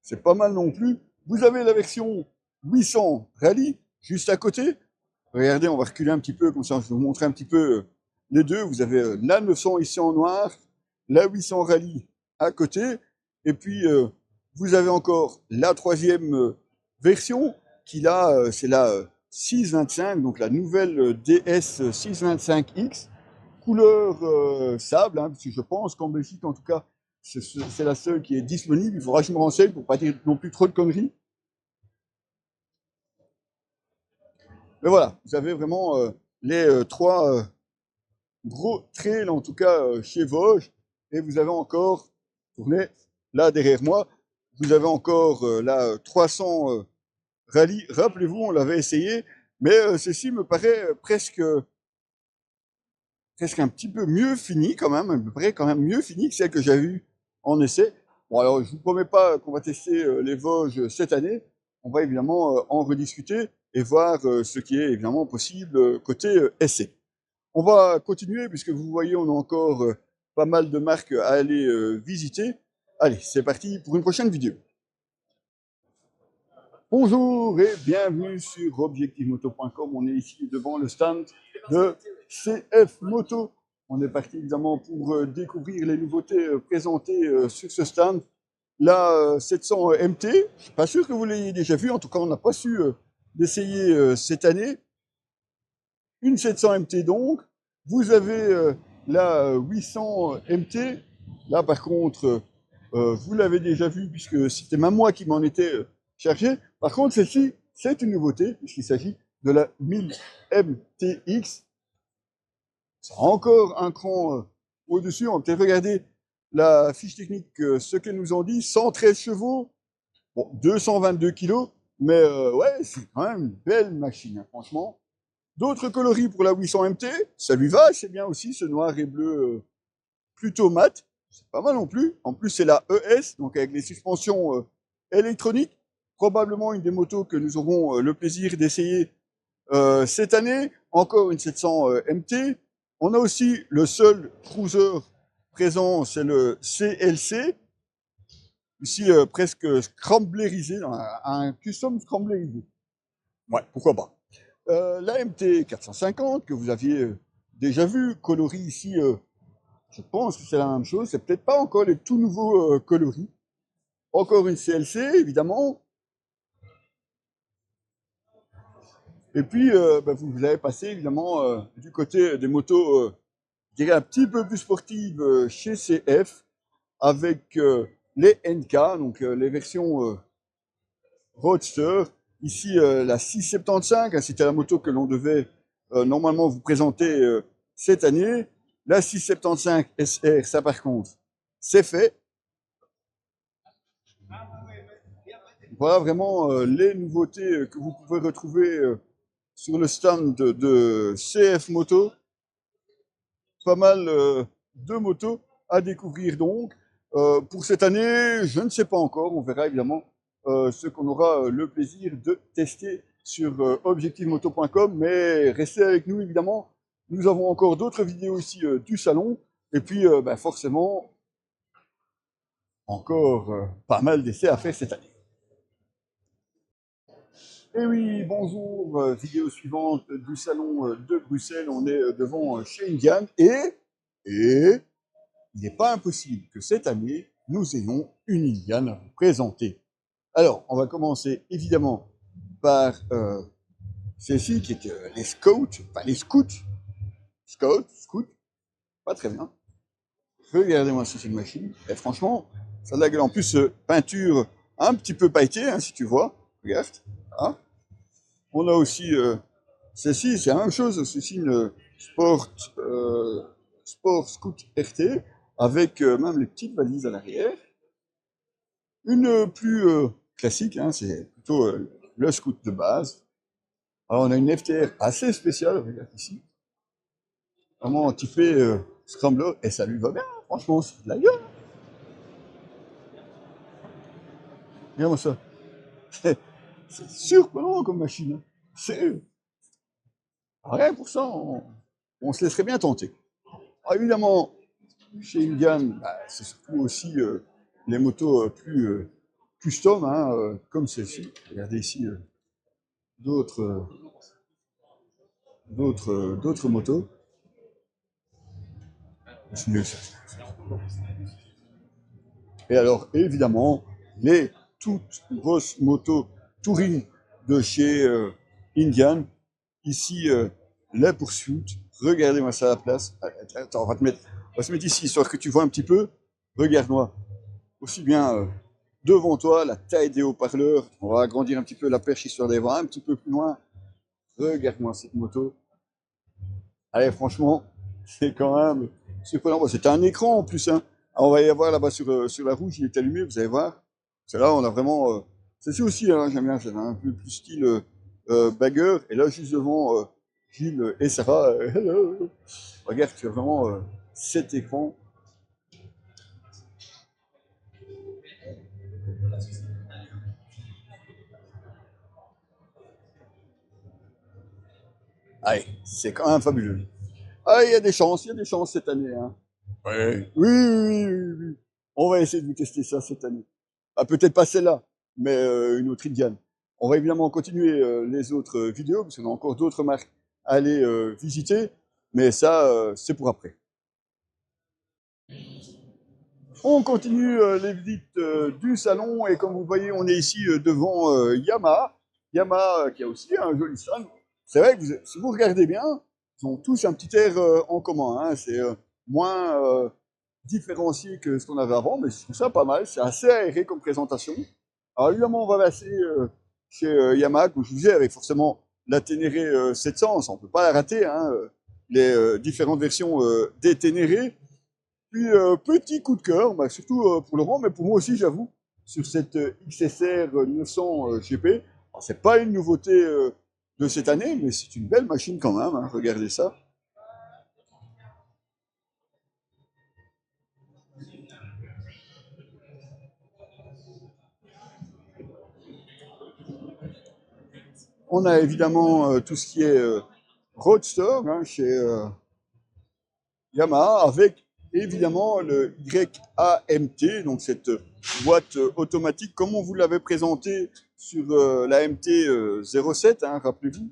Speaker 1: c'est pas mal non plus. Vous avez la version 800 Rally juste à côté. Regardez, on va reculer un petit peu, comme ça je vais vous montrer un petit peu les deux. Vous avez la 900 ici en noir, la 800 Rally à côté, et puis vous avez encore la troisième version, qui là, c'est la 625, donc la nouvelle DS 625X, couleur sable, hein, parce que je pense qu'en Belgique, en tout cas, c'est la seule qui est disponible. Il faudra que je me renseigne pour pas dire non plus trop de conneries. Mais voilà, vous avez vraiment les trois gros trails, en tout cas chez Vosges. Et vous avez encore, tournez là derrière moi, vous avez encore la 300 Rally. Rappelez-vous, on l'avait essayé, mais ceci me paraît presque un petit peu mieux fini quand même. Elle me paraît quand même mieux fini que celle que j'avais eue en essai. Bon, alors je vous promets pas qu'on va tester les Vosges cette année. On va évidemment en rediscuter et voir ce qui est évidemment possible côté essai. On va continuer puisque vous voyez, on a encore pas mal de marques à aller visiter. Allez, c'est parti pour une prochaine vidéo. Bonjour et bienvenue sur objectivemoto.com. On est ici devant le stand de CF Moto. On est parti évidemment pour découvrir les nouveautés présentées sur ce stand. La 700 MT, je ne suis pas sûr que vous l'ayez déjà vu, en tout cas on n'a pas su l'essayer cette année. Une 700 MT donc. Vous avez la 800 MT. Là par contre, vous l'avez déjà vu puisque c'était même moi qui m'en étais chargé. Par contre, celle-ci, c'est une nouveauté puisqu'il s'agit de la 1000 MTX. C'est encore un cran au-dessus. On va peut-être regarder la fiche technique, ce qu'elle nous en dit. 113 chevaux, bon, 222 kilos, mais ouais, c'est quand même une belle machine, hein, franchement. D'autres coloris pour la 800 MT, ça lui va, c'est bien aussi, ce noir et bleu plutôt mat. C'est pas mal non plus. En plus, c'est la ES, donc avec les suspensions électroniques. Probablement une des motos que nous aurons le plaisir d'essayer cette année. Encore une 700 MT. On a aussi le seul cruiser présent, c'est le CLC. Ici, presque scramblerisé, un custom scramblerisé. Ouais, pourquoi pas. La MT 450 que vous aviez déjà vu, coloris ici, je pense que c'est la même chose, c'est peut-être pas encore les tout nouveaux coloris. Encore une CLC, évidemment. Et puis, vous avez passé, évidemment, du côté des motos, je dirais un petit peu plus sportives chez CF, avec les NK, donc les versions Roadster. Ici, la 675, hein, c'était la moto que l'on devait normalement vous présenter cette année. La 675 SR, ça par contre, c'est fait. Voilà vraiment les nouveautés que vous pouvez retrouver sur le stand de CF Moto. Pas mal de motos à découvrir donc. Pour cette année, je ne sais pas encore, on verra évidemment ce qu'on aura le plaisir de tester sur objectivemoto.com, mais restez avec nous évidemment. Nous avons encore d'autres vidéos ici du salon, et puis forcément, encore pas mal d'essais à faire cette année. Et oui, bonjour, vidéo suivante du salon de Bruxelles. On est devant chez Indian et il n'est pas impossible que cette année, nous ayons une Indian à vous présenter. Alors, on va commencer évidemment par celle-ci qui est les Scouts, pas les Scouts. Scouts, pas très bien. Regardez-moi cette machine. Et franchement, ça a de la gueule. En plus, peinture un petit peu pailletée, hein, si tu vois. Regarde. Hein. On a aussi celle-ci, c'est la même chose. C'est une Sport Scout RT avec même les petites valises à l'arrière. Une plus classique, hein, c'est plutôt le Scout de base. Alors on a une FTR assez spéciale, regarde ici. Vraiment typé Scrambler, et ça lui va bien, franchement, c'est de la gueule. Regarde-moi ça. C'est surprenant comme machine. Hein. C'est rien pour ça, on se laisserait bien tenter. Alors, évidemment, chez Indian, c'est surtout aussi les motos plus custom, hein, comme celle-ci. Regardez ici d'autres motos. C'est mieux ça. Et alors, évidemment, les toutes grosses motos touring de chez Indian. Ici, la poursuite. Regardez-moi ça à la place. Attends, on va se mettre ici, histoire que tu vois un petit peu. Regarde-moi. Aussi bien devant toi, la taille des haut-parleurs. On va agrandir un petit peu la perche, histoire d'aller voir un petit peu plus loin. Regarde-moi cette moto. Allez, franchement, c'est quand même surprenant. Bon, c'était un écran en plus. Hein. Alors, on va y avoir là-bas sur la rouge, il est allumé, vous allez voir. C'est là, on a vraiment. C'est aussi, hein, j'aime bien, j'avais un peu plus style bagger. Et là, juste devant Gilles et Sarah, hello. Regarde, tu as vraiment cet écran. Allez, c'est quand même fabuleux. Ah, il y a des chances cette année. Hein. Ouais. Oui. On va essayer de vous tester ça cette année. Ah, peut-être pas celle-là, mais une autre Indian. On va évidemment continuer les autres vidéos, parce qu'on a encore d'autres marques à aller visiter, mais ça, c'est pour après. On continue les visites du salon, et comme vous voyez, on est ici devant Yamaha. Yamaha qui a aussi un joli stand. C'est vrai que si vous regardez bien, ils ont tous un petit air en commun. Hein. C'est moins différencié que ce qu'on avait avant, mais je trouve ça pas mal. C'est assez aéré comme présentation. Alors évidemment, on va passer chez Yamaha, comme je vous disais, avec forcément la Ténéré 700. Ça, on ne peut pas la rater, hein, les différentes versions des Ténéré. Puis, petit coup de cœur, surtout pour Laurent, mais pour moi aussi, j'avoue, sur cette XSR 900 GP. C'est pas une nouveauté de cette année, mais c'est une belle machine quand même. Hein, regardez ça. On a évidemment tout ce qui est Roadster hein, chez Yamaha, avec évidemment le YAMT, donc cette boîte automatique, comme on vous l'avait présenté sur la MT 07, hein, rappelez-vous.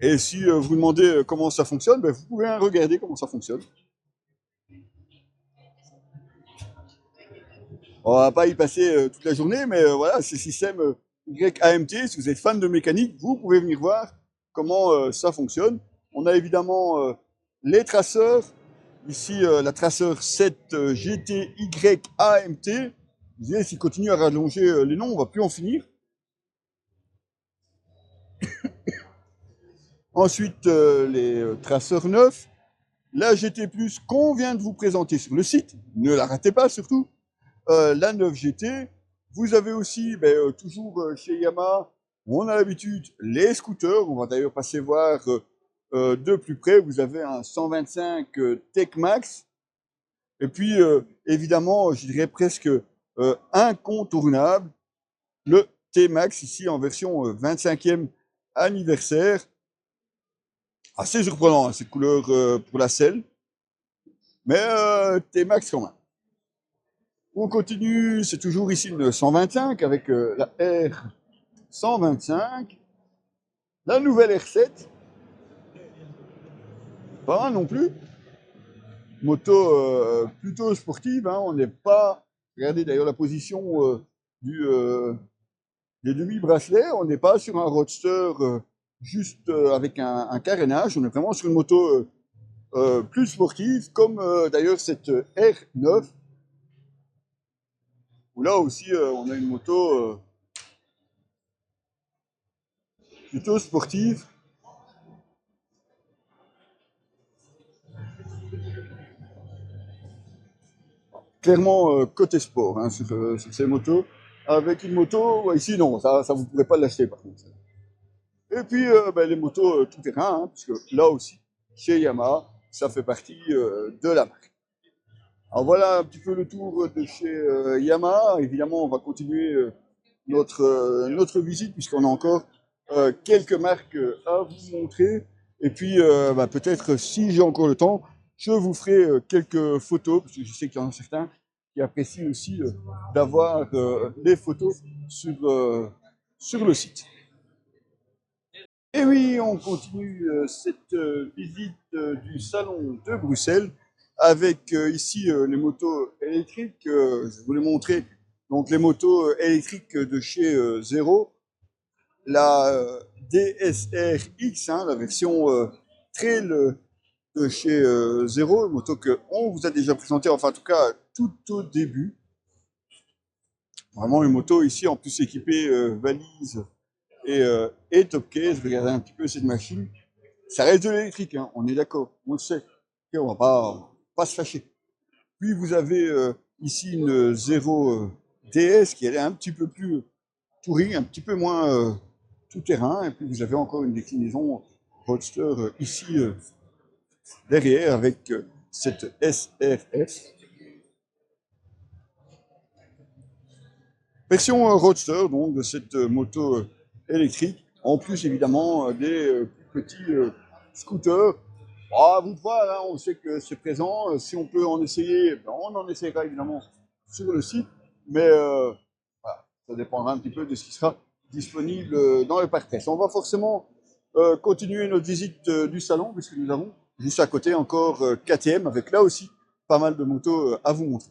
Speaker 1: Et si vous vous demandez comment ça fonctionne, ben, vous pouvez regarder comment ça fonctionne. On va pas y passer toute la journée, mais voilà, c'est le système YAMT. Si vous êtes fan de mécanique, vous pouvez venir voir comment ça fonctionne. On a évidemment les traceurs. Ici, la traceur 7 GTYAMT. Vous voyez, s'il continue à rallonger les noms, on va plus en finir. Ensuite, les traceurs neufs. La GT+, qu'on vient de vous présenter sur le site. Ne la ratez pas, surtout. La 9 GT. Vous avez aussi, toujours chez Yamaha, on a l'habitude, les scooters. On va d'ailleurs passer voir de plus près. Vous avez un 125 Tech Max. Et puis, évidemment, je dirais presque incontournable, le T-Max, ici en version 25e anniversaire. Assez surprenant, hein, cette couleur pour la selle. Mais T-Max quand même. On continue, c'est toujours ici une 125 avec la R125. La nouvelle R7. Pas mal non plus. Moto plutôt sportive, hein, on n'est pas... Regardez d'ailleurs la position des demi-bracelets, on n'est pas sur un roadster juste avec un carénage, on est vraiment sur une moto plus sportive, comme d'ailleurs cette R9, où là aussi on a une moto plutôt sportive. Clairement côté sport hein, sur ces motos. Avec une moto, ici non, ça vous ne pourrez pas l'acheter par contre. Et puis les motos tout terrain, hein, parce que là aussi, chez Yamaha, ça fait partie de la marque. Alors voilà un petit peu le tour de chez Yamaha. Évidemment, on va continuer notre visite puisqu'on a encore quelques marques à vous montrer. Et puis peut-être si j'ai encore le temps, je vous ferai quelques photos parce que je sais qu'il y en a certains qui apprécient aussi d'avoir des photos sur le site. Et oui, on continue cette visite du salon de Bruxelles avec ici les motos électriques. Je voulais montrer donc les motos électriques de chez Zero, la DSR-X, hein, la version trail de chez Zero, une moto qu'on vous a déjà présentée, enfin en tout cas tout au début. Vraiment une moto ici en plus équipée valise et top case. Regardez un petit peu cette machine. Ça reste de l'électrique, hein, on est d'accord, on le sait. Okay, on va pas se fâcher. Puis vous avez ici une Zero DS qui est un petit peu plus touring, un petit peu moins tout-terrain. Et puis vous avez encore une déclinaison roadster ici derrière avec cette SRS. Version roadster donc de cette moto électrique. En plus évidemment des petits scooters. À vous de voir, hein, on sait que c'est présent. Si on peut en essayer, on en essaiera évidemment sur le site. Mais voilà, ça dépendra un petit peu de ce qui sera disponible dans le parc presse. On va forcément continuer notre visite du salon puisque nous avons juste à côté encore KTM avec là aussi pas mal de motos à vous montrer.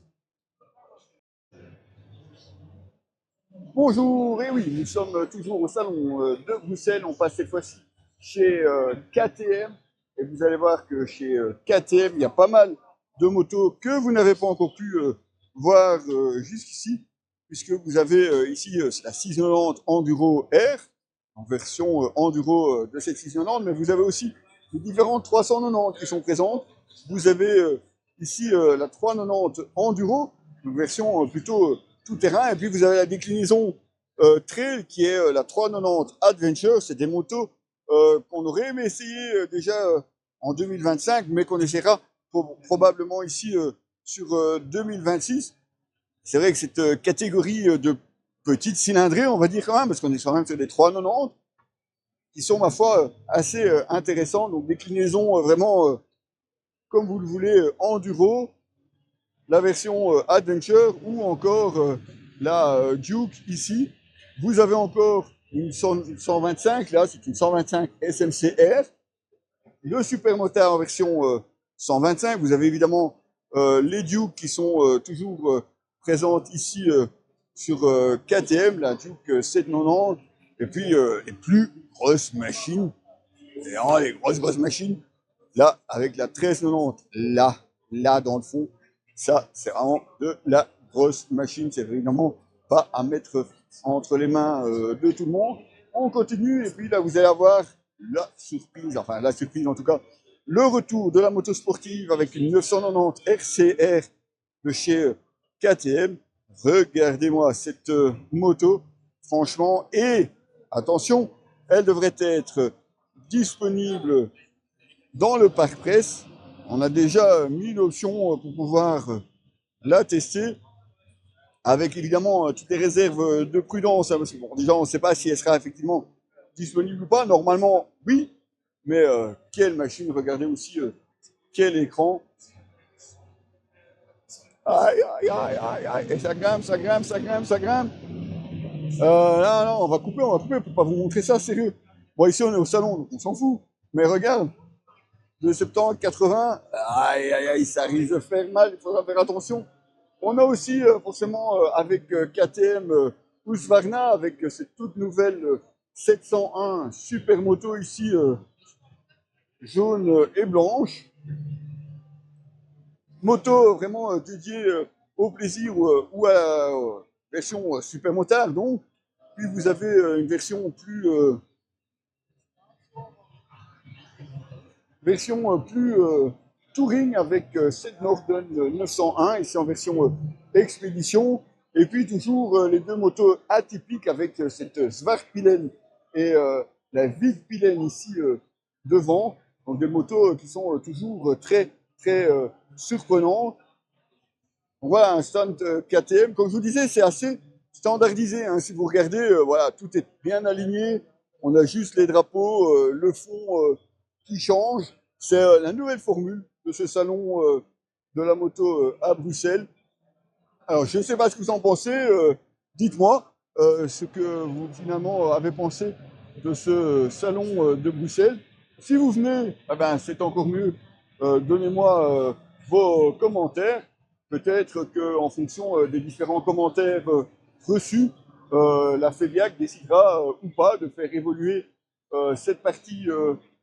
Speaker 1: Bonjour, et oui, nous sommes toujours au salon de Bruxelles. On passe cette fois-ci chez KTM. Et vous allez voir que chez KTM, il y a pas mal de motos que vous n'avez pas encore pu voir jusqu'ici. Puisque vous avez ici la 690 Enduro R, en version Enduro de cette 690. Mais vous avez aussi les différentes 390 qui sont présentes. Vous avez ici la 390 Enduro, une version plutôt tout-terrain. Et puis vous avez la déclinaison trail qui est la 390 Adventure. C'est des motos qu'on aurait aimé essayer déjà en 2025, mais qu'on essaiera probablement ici sur 2026. C'est vrai que cette catégorie de petites cylindrées, on va dire quand même, parce qu'on est quand même sur des 390, qui sont, ma foi, assez intéressants. Donc déclinaison vraiment, comme vous le voulez, enduro, la version Adventure ou encore la Duke ici. Vous avez encore une 125, là c'est une 125 SMCR. Le supermotard en version 125, vous avez évidemment les Duke qui sont toujours présentes ici sur KTM, la Duke 790, et puis les plus grosses machines, et vraiment les grosses machines, là avec la 1390, là dans le fond, ça c'est vraiment de la grosse machine, c'est évidemment pas à mettre entre les mains de tout le monde. On continue et puis là vous allez avoir la surprise en tout cas, le retour de la moto sportive avec une 990 RCR de chez KTM. Regardez-moi cette moto, franchement, et attention, elle devrait être disponible dans le parc presse. On a déjà mis l'option pour pouvoir la tester, avec évidemment toutes les réserves de prudence, hein, parce que bon, déjà on ne sait pas si elle sera effectivement disponible ou pas. Normalement, oui, mais quelle machine, regardez aussi quel écran. Aïe, aïe, aïe, aïe, aïe, et ça grimpe, ça grimpe, ça grimpe, ça grimpe. Non, on va couper pour pas vous montrer ça, sérieux. Bon, ici on est au salon, donc on s'en fout. Mais regarde, de 70, 80, aïe, aïe, aïe, ça risque de faire mal, il faudra faire attention. On a aussi forcément avec KTM Husqvarna, avec cette toute nouvelle 701 Supermoto ici, jaune et blanche. Moto vraiment dédiée au plaisir ou à la version supermotard donc. Puis vous avez une version plus touring avec cette Norden 901 ici en version expédition. Et puis toujours les deux motos atypiques avec cette Svartpilen et la Vivpilen ici devant. Donc des motos qui sont toujours très surprenantes. Donc voilà un stand KTM. Comme je vous disais, c'est assez standardisé, hein. Si vous regardez, voilà, tout est bien aligné. On a juste les drapeaux, le fond qui change. C'est la nouvelle formule de ce salon de la moto à Bruxelles. Alors, je ne sais pas ce que vous en pensez. Dites-moi ce que vous finalement avez pensé de ce salon de Bruxelles. Si vous venez, eh ben, c'est encore mieux. Donnez-moi vos commentaires. Peut-être qu'en fonction des différents commentaires reçus, la FEDIAC décidera ou pas de faire évoluer cette partie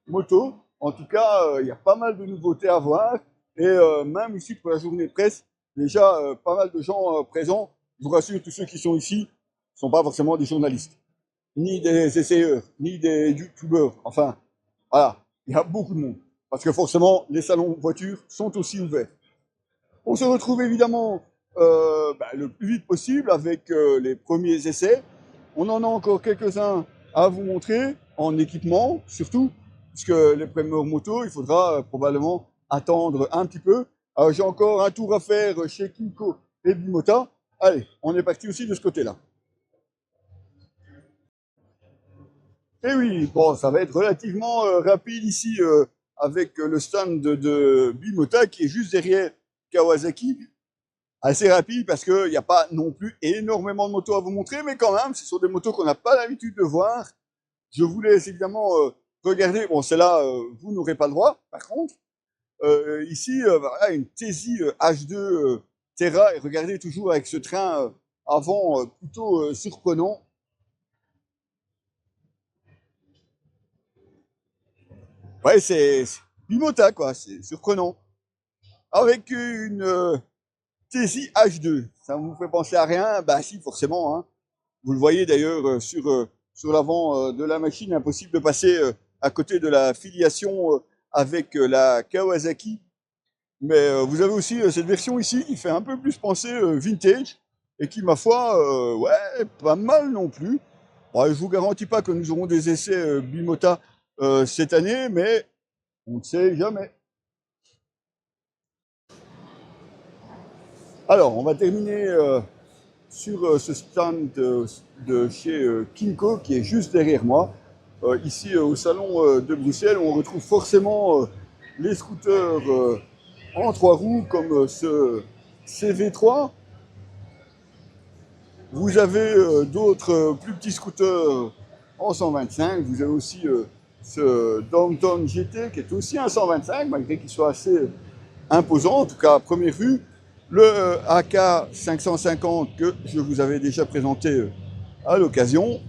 Speaker 1: moto. En tout cas, il y a pas mal de nouveautés à voir. Et même ici, pour la journée de presse, déjà pas mal de gens présents. Je vous rassure, tous ceux qui sont ici ne sont pas forcément des journalistes, ni des essayeurs, ni des youtubeurs. Enfin, voilà, il y a beaucoup de monde. Parce que forcément, les salons voitures sont aussi ouverts. On se retrouve évidemment le plus vite possible avec les premiers essais. On en a encore quelques-uns à vous montrer, en équipement surtout, puisque les premières motos, il faudra probablement attendre un petit peu. J'ai encore un tour à faire chez Kymco et Bimota. Allez, on est parti aussi de ce côté-là. Et oui, bon, ça va être relativement rapide ici avec le stand de Bimota qui est juste derrière Kawasaki. Assez rapide parce qu'il n'y a pas non plus énormément de motos à vous montrer, mais quand même, ce sont des motos qu'on n'a pas l'habitude de voir. Je vous laisse évidemment regarder. Bon, celle-là, vous n'aurez pas le droit, par contre. Ici, voilà, une Tesi H2 Terra, et regardez toujours avec ce train avant plutôt surprenant. Ouais, c'est Bimota, quoi, c'est surprenant. Avec une Tesi H2, ça vous fait penser à rien? Bah si, forcément, hein. Vous le voyez d'ailleurs sur l'avant de la machine, impossible de passer à côté de la filiation avec la Kawasaki. Mais vous avez aussi cette version ici qui fait un peu plus penser vintage et qui, ma foi, ouais, pas mal non plus. Bon, je vous garantis pas que nous aurons des essais Bimota cette année, mais on ne sait jamais. Alors, on va terminer sur ce stand de chez Kymco qui est juste derrière moi. Ici au salon de Bruxelles, on retrouve forcément les scooters en 3 roues comme ce CV3. Vous avez d'autres plus petits scooters en 125. Vous avez aussi ce Downtown GT qui est aussi un 125, malgré qu'il soit assez imposant, en tout cas à première vue. Le AK 550 que je vous avais déjà présenté à l'occasion.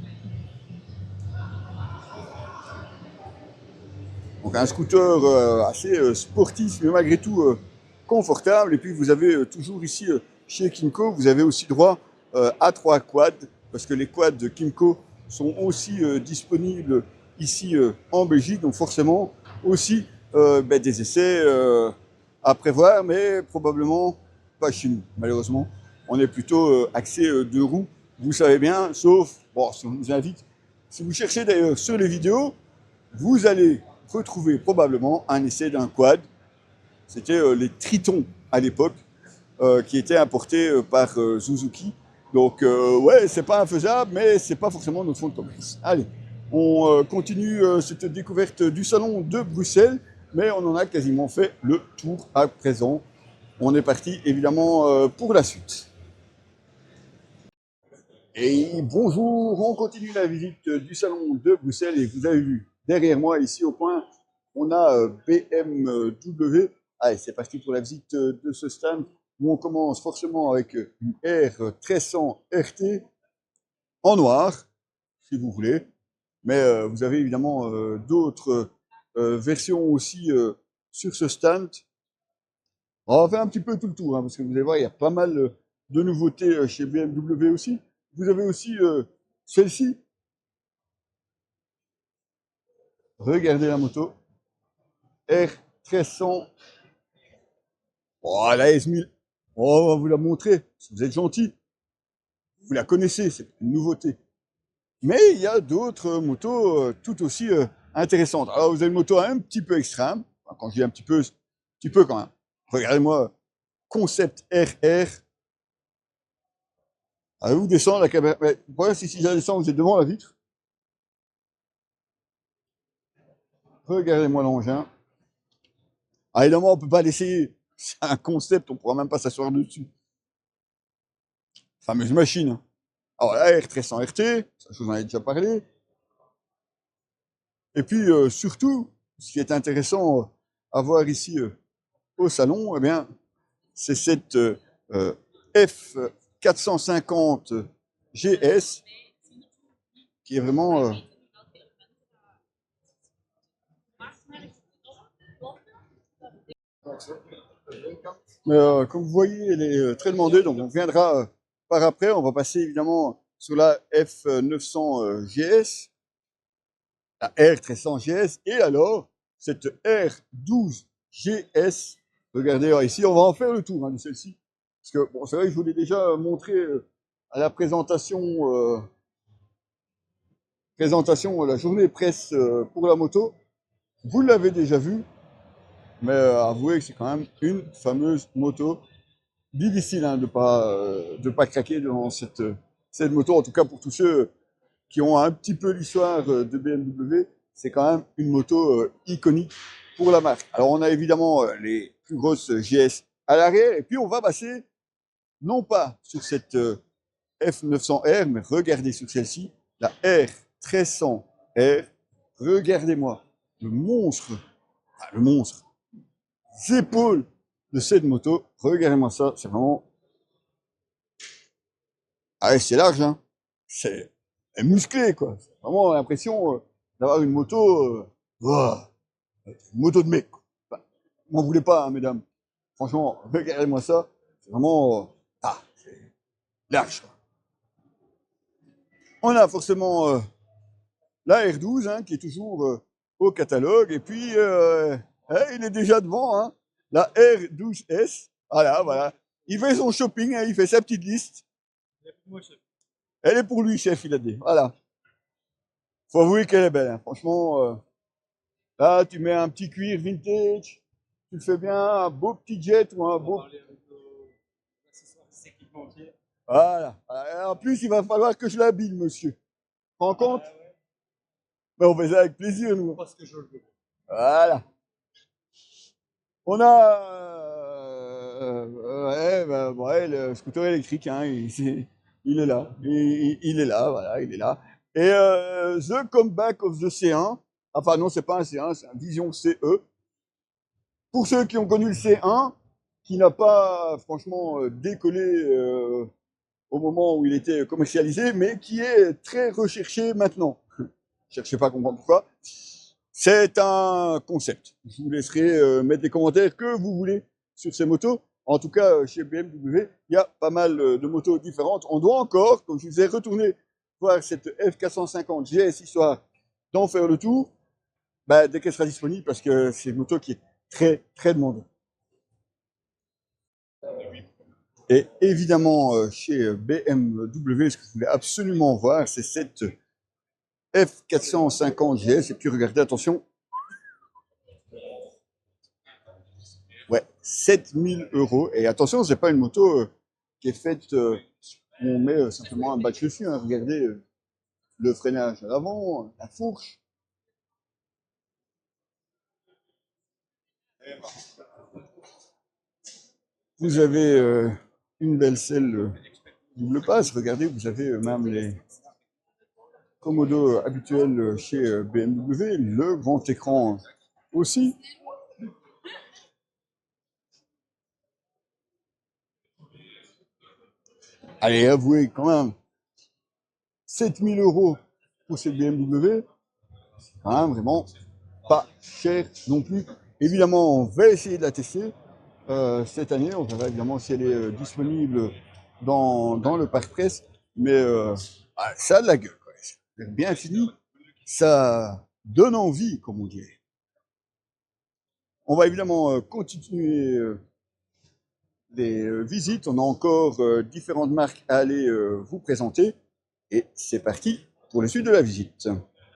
Speaker 1: Donc un scooter assez sportif, mais malgré tout confortable. Et puis vous avez toujours ici chez Kymco, vous avez aussi droit à 3 quads, parce que les quads de Kymco sont aussi disponibles ici en Belgique. Donc forcément aussi des essais à prévoir, mais probablement pas chez nous, malheureusement. On est plutôt axé 2 roues, vous savez bien, sauf, bon, si on vous invite, si vous cherchez d'ailleurs sur les vidéos, vous allez retrouver probablement un essai d'un quad. C'était les Tritons à l'époque, qui étaient importés par Suzuki. Donc ouais, c'est pas infaisable, mais c'est pas forcément notre fond de commerce. Allez, on continue cette découverte du salon de Bruxelles, mais on en a quasiment fait le tour à présent. On est parti évidemment pour la suite. Et bonjour, on continue la visite du salon de Bruxelles et vous avez vu derrière moi ici au point, on a BMW. Allez, c'est parti pour la visite de ce stand où on commence forcément avec une R1300 RT en noir, si vous voulez. Mais vous avez évidemment d'autres versions aussi sur ce stand. On va faire un petit peu tout le tour, hein, parce que vous allez voir, il y a pas mal de nouveautés chez BMW aussi. Vous avez aussi celle-ci. Regardez la moto. R1300. Oh, la S1000. Oh, on va vous la montrer. Si vous êtes gentil, vous la connaissez, c'est une nouveauté. Mais il y a d'autres motos tout aussi intéressantes. Alors, vous avez une moto un petit peu extrême. Enfin, quand je dis un petit peu quand même. Regardez-moi, Concept RR. Allez-vous descendre la caméra? Voilà, si je descends, vous êtes devant la vitre. Regardez-moi l'engin. Ah, évidemment, on peut pas l'essayer. C'est un concept, on pourra même pas s'asseoir dessus. Fameuse machine, hein. Alors la R1300 RT, ça je vous en ai déjà parlé. Et puis surtout, ce qui est intéressant à voir ici au salon, eh bien, c'est cette F450 GS qui est vraiment comme vous voyez, elle est très demandée, donc on viendra par après. On va passer évidemment sur la F900 GS, la R1300 GS, et alors cette R12 GS. Regardez, alors, ici, on va en faire le tour de celle-ci. Parce que, bon, c'est vrai que je vous l'ai déjà montré à la présentation la journée presse pour la moto. Vous l'avez déjà vu, mais avouez que c'est quand même une fameuse moto. Difficile hein, de pas craquer devant cette moto, en tout cas pour tous ceux qui ont un petit peu l'histoire de BMW, c'est quand même une moto iconique pour la marque. Alors on a évidemment les plus grosses GS à l'arrière, et puis on va passer non pas sur cette F900R, mais regardez sur celle-ci, la R1300R. Regardez-moi le monstre, enfin, le monstre, les épaules de cette moto. Regardez-moi ça, c'est vraiment... Ah ouais, c'est large, hein. C'est musclé, quoi. C'est vraiment l'impression d'avoir une moto, ouah, une moto de mec, quoi. Enfin, m'en voulez pas, hein, mesdames. Franchement, regardez-moi ça. C'est vraiment, c'est large, quoi. On a forcément la R12, hein, qui est toujours au catalogue. Et puis, il est déjà devant, hein, la R12S. Voilà, voilà. Il fait son shopping, hein, il fait sa petite liste. Elle est pour lui, chef, il a dit. Voilà. Faut avouer qu'elle est belle, hein. Franchement, là, tu mets un petit cuir vintage, tu le fais bien, un beau petit jet ou un beau... Voilà. En plus, il va falloir que je l'habille, monsieur. Rends compte? Mais on fait ça avec plaisir, nous.
Speaker 2: Parce que je le veux.
Speaker 1: Voilà. On a ouais, le scooter électrique, hein, il est là. Il est là, voilà, il est là. Et The Comeback of the C1, enfin non, c'est pas un C1, c'est un Vision CE. Pour ceux qui ont connu le C1, qui n'a pas franchement décollé au moment où il était commercialisé, mais qui est très recherché maintenant. Cherchez pas à comprendre pourquoi. C'est un concept. Je vous laisserai mettre les commentaires que vous voulez sur ces motos. En tout cas, chez BMW, il y a pas mal de motos différentes. On doit encore, comme je vous ai retourné voir cette F450 GS, histoire d'en faire le tour, bah, dès qu'elle sera disponible, parce que c'est une moto qui est très, très demandée. Et évidemment, chez BMW, ce que je voulais absolument voir, c'est cette F450 GS. Et puis regardez, attention, ouais, 7000 €. Et attention, c'est pas une moto qui est faite où on met simplement un batch dessus. Hein. Regardez le freinage à l'avant, la fourche. Vous avez une belle selle double passe. Regardez, vous avez même les commodos habituels chez BMW, le grand écran aussi. Allez, avouez quand même, 7000 € pour cette BMW, hein, vraiment pas cher non plus. Évidemment, on va essayer de la tester cette année. On verra évidemment si elle est disponible dans le parc presse. Mais ça a de la gueule, quoi. C'est bien fini. Ça donne envie, comme on dirait. On va évidemment continuer les visites. On a encore différentes marques à aller vous présenter. Et c'est parti pour la suite de la visite.